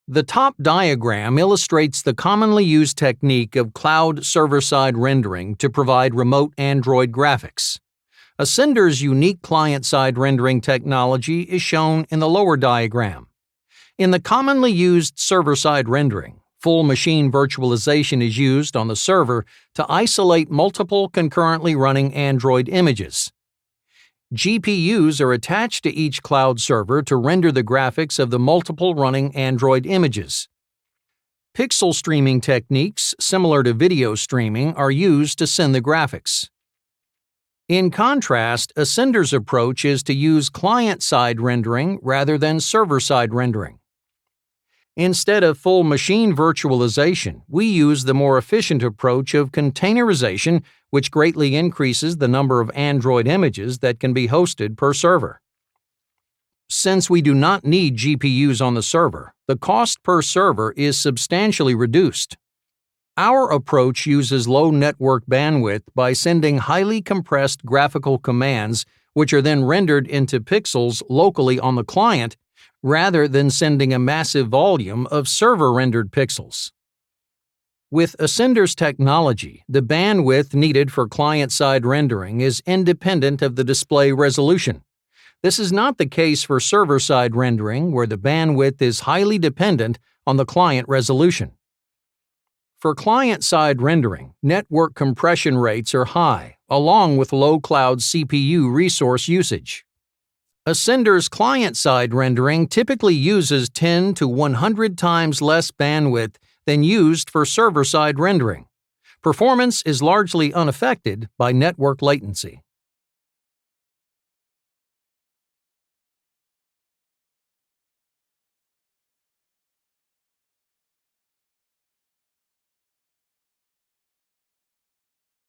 The top diagram illustrates the commonly used technique of cloud server-side rendering to provide remote Android graphics. Ascender's unique client-side rendering technology is shown in the lower diagram. In the commonly used server-side rendering, full machine virtualization is used on the server to isolate multiple concurrently running Android images. GPUs are attached to each cloud server to render the graphics of the multiple running Android images. Pixel streaming techniques, similar to video streaming, are used to send the graphics. In contrast, Ascender's approach is to use client-side rendering rather than server-side rendering. Instead of full machine virtualization, we use the more efficient approach of containerization, which greatly increases the number of Android images that can be hosted per server. Since we do not need GPUs on the server, the cost per server is substantially reduced. Our approach uses low network bandwidth by sending highly compressed graphical commands, which are then rendered into pixels locally on the client, rather than sending a massive volume of server-rendered pixels. With Ascender's technology, the bandwidth needed for client-side rendering is independent of the display resolution. This is not the case for server-side rendering, where the bandwidth is highly dependent on the client resolution. For client-side rendering, network compression rates are high, along with low cloud CPU resource usage. Ascender's client-side rendering typically uses 10 to 100 times less bandwidth than used for server-side rendering. Performance is largely unaffected by network latency.